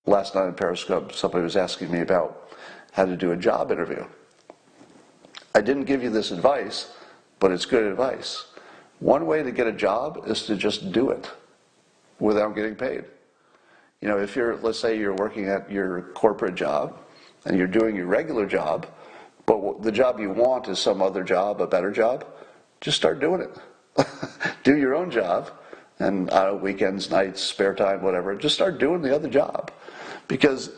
Last night on Periscope, somebody was asking me about how to do a job interview. I didn't give you this advice, but it's good advice. One way to get a job is to just do it without getting paid. You know, if let's say you're working at your corporate job and you're doing your regular job, but the job you want is some other job, a better job, just start doing it. Do your own job, and weekends, nights, spare time, whatever, just start doing the other job. Because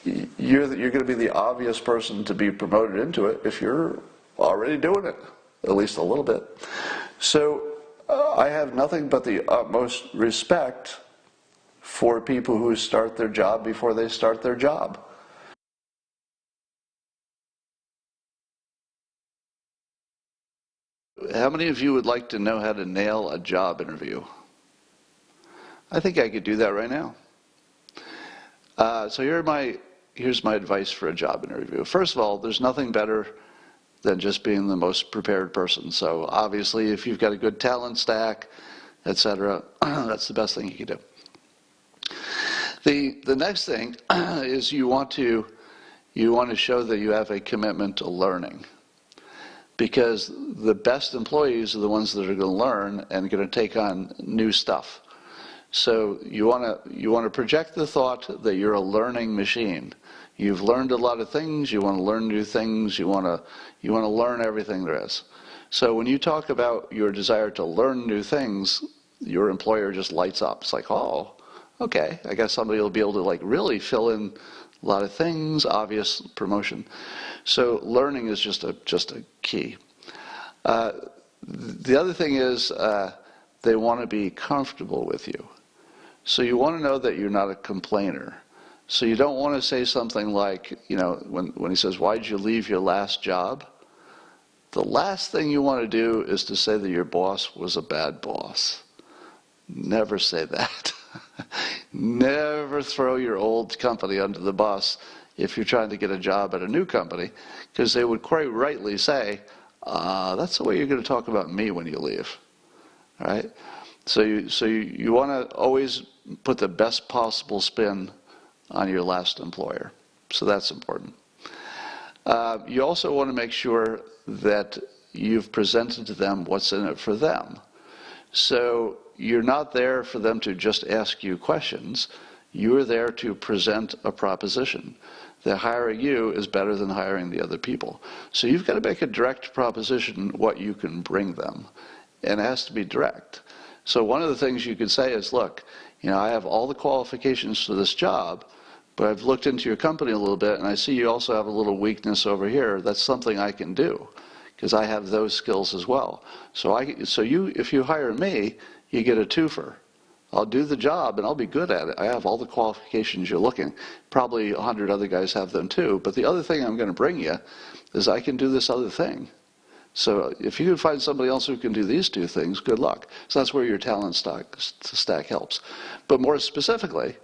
you're going to be the obvious person to be promoted into it if you're already doing it, at least a little bit. So I have nothing but the utmost respect for people who start their job before they start their job. How many of you would like to know how to nail a job interview? I think I could do that right now. So here's my advice for a job interview. First of all, there's nothing better than just being the most prepared person. So obviously, if you've got a good talent stack, etc., that's the best thing you can do. The next thing is you want to show that you have a commitment to learning, because the best employees are the ones that are going to learn and going to take on new stuff. So you want to project the thought that you're a learning machine. You've learned a lot of things. You want to learn new things. You want to learn everything there is. So when you talk about your desire to learn new things, your employer just lights up. It's like, oh, okay, I guess somebody will be able to really fill in a lot of things. Obvious promotion. So learning is just a key. The other thing is they want to be comfortable with you. So you want to know that you're not a complainer. So you don't want to say something like, when he says, why'd you leave your last job? The last thing you want to do is to say that your boss was a bad boss. Never say that. Never throw your old company under the bus if you're trying to get a job at a new company, because they would quite rightly say, that's the way you're going to talk about me when you leave. All right? So you want to always put the best possible spin on your last employer. So that's important. You also want to make sure that you've presented to them what's in it for them. So you're not there for them to just ask you questions. You're there to present a proposition. That hiring you is better than hiring the other people. So you've got to make a direct proposition what you can bring them. And it has to be direct. So one of the things you could say is, look, I have all the qualifications for this job, but I've looked into your company a little bit, and I see you also have a little weakness over here. That's something I can do, because I have those skills as well. So if you hire me, you get a twofer. I'll do the job, and I'll be good at it. I have all the qualifications you're looking. Probably 100 other guys have them too. But the other thing I'm going to bring you is I can do this other thing. So if you can find somebody else who can do these two things, good luck. So that's where your talent stack helps. But more specifically,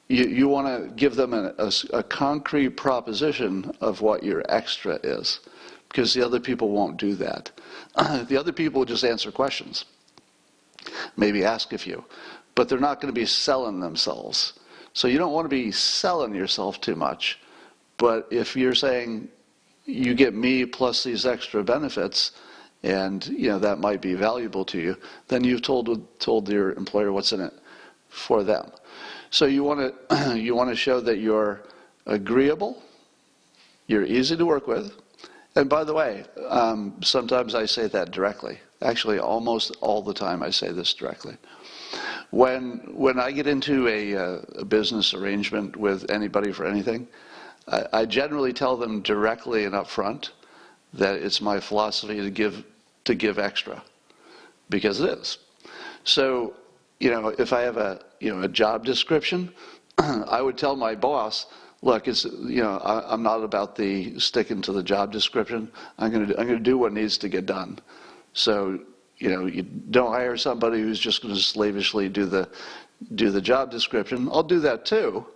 you want to give them a concrete proposition of what your extra is, because the other people won't do that. The other people will just answer questions, maybe ask a few, but they're not going to be selling themselves. So you don't want to be selling yourself too much. But if you're saying, you get me plus these extra benefits, and that might be valuable to you, then you've told your employer what's in it for them. So you want to show that you're agreeable, you're easy to work with, and by the way, sometimes I say that directly. Actually, almost all the time I say this directly. When I get into a business arrangement with anybody for anything, I generally tell them directly and up front that it's my philosophy to give extra, because it is. So, if I have a job description, I would tell my boss, look, I'm not about the sticking to the job description. I'm going to do what needs to get done. So, you don't hire somebody who's just going to slavishly do the job description. I'll do that too.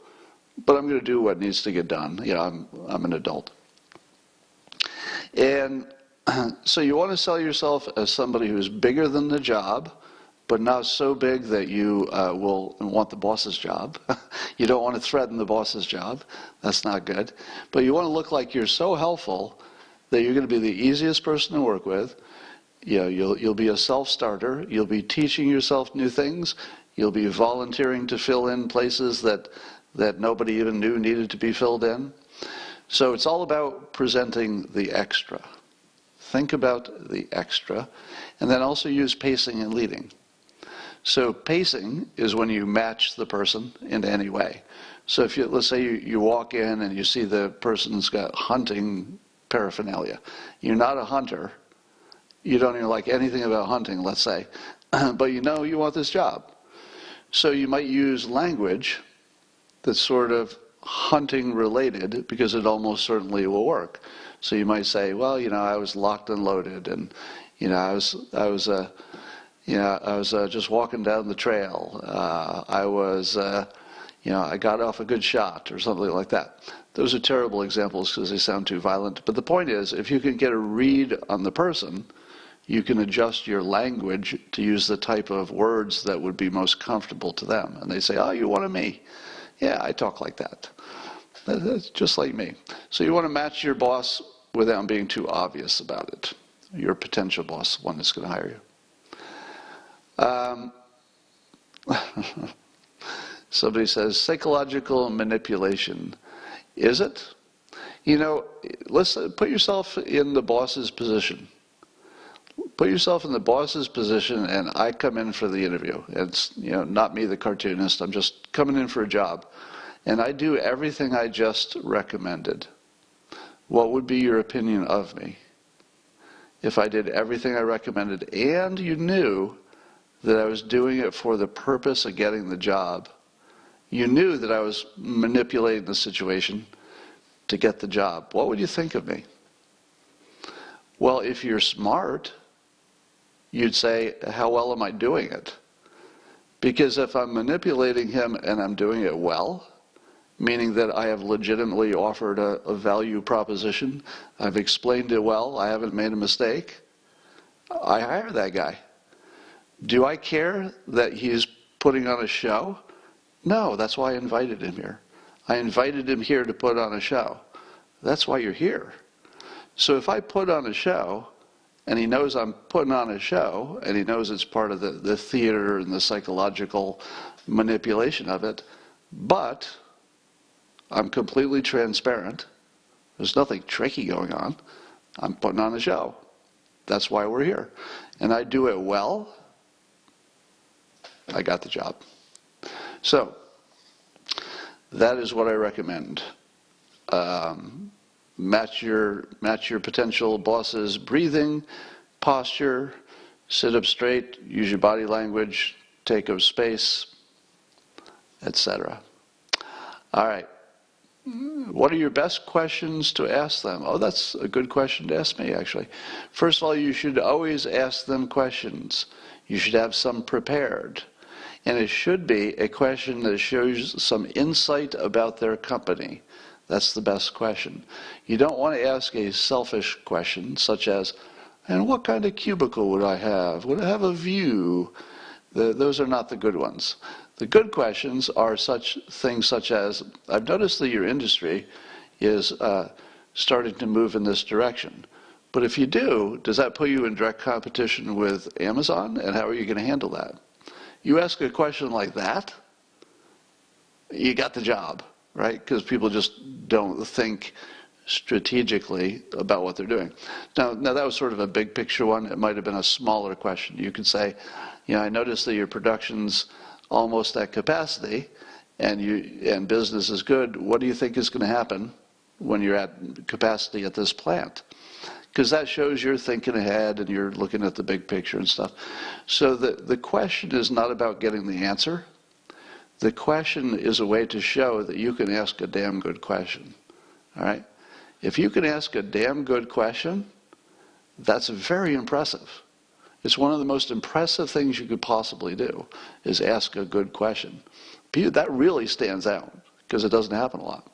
But I'm going to do what needs to get done. I'm an adult. And so you want to sell yourself as somebody who's bigger than the job, but not so big that you will want the boss's job. You don't want to threaten the boss's job. That's not good. But you want to look like you're so helpful that you're going to be the easiest person to work with. You know, you'll be a self-starter. You'll be teaching yourself new things. You'll be volunteering to fill in places that nobody even knew needed to be filled in. So it's all about presenting the extra. Think about the extra, and then also use pacing and leading. So pacing is when you match the person in any way. So if let's say you walk in and you see the person's got hunting paraphernalia. You're not a hunter. You don't even like anything about hunting, let's say. But you know you want this job. So you might use language that's sort of hunting related, because it almost certainly will work. So you might say, well, you know, I was locked and loaded, and you know, I was just walking down the trail. I got off a good shot, or something like that. Those are terrible examples because they sound too violent. But the point is, if you can get a read on the person, you can adjust your language to use the type of words that would be most comfortable to them. And they say, oh, you wanted me? Yeah, I talk like that. That's just like me. So you want to match your boss without being too obvious about it. Your potential boss, one that's going to hire you. Somebody says, psychological manipulation. Is it? You know, let's put yourself in the boss's position. Put yourself in the boss's position, and I come in for the interview. It's, you know, not me, the cartoonist. I'm just coming in for a job. And I do everything I just recommended. What would be your opinion of me if I did everything I recommended and you knew that I was doing it for the purpose of getting the job? You knew that I was manipulating the situation to get the job. What would you think of me? Well, if you're smart, you'd say, how well am I doing it? Because if I'm manipulating him and I'm doing it well, meaning that I have legitimately offered a value proposition, I've explained it well, I haven't made a mistake, I hire that guy. Do I care that he's putting on a show? No, that's why I invited him here. I invited him here to put on a show. That's why you're here. So if I put on a show, and he knows I'm putting on a show, and he knows it's part of the theater and the psychological manipulation of it, but I'm completely transparent, there's nothing tricky going on, I'm putting on a show. That's why we're here. And I do it well, I got the job. So, that is what I recommend. Match your potential boss's breathing, posture, sit up straight, use your body language, take up space, etc. All right. What are your best questions to ask them? Oh, that's a good question to ask me, actually. First of all, you should always ask them questions. You should have some prepared. And it should be a question that shows some insight about their company. That's the best question. You don't want to ask a selfish question, such as, and what kind of cubicle would I have? Would I have a view? Those are not the good ones. The good questions are such things such as, I've noticed that your industry is starting to move in this direction. But if you do, does that put you in direct competition with Amazon? And how are you going to handle that? You ask a question like that, you got the job, right? Because people just don't think strategically about what they're doing. Now that was sort of a big picture one. It might have been a smaller question. You could say, you know, I noticed that your production's almost at capacity, and business is good. What do you think is going to happen when you're at capacity at this plant? Because that shows you're thinking ahead and you're looking at the big picture and stuff. So the question is not about getting the answer. The question is a way to show that you can ask a damn good question. All right? If you can ask a damn good question, that's very impressive. It's one of the most impressive things you could possibly do, is ask a good question. That really stands out, because it doesn't happen a lot.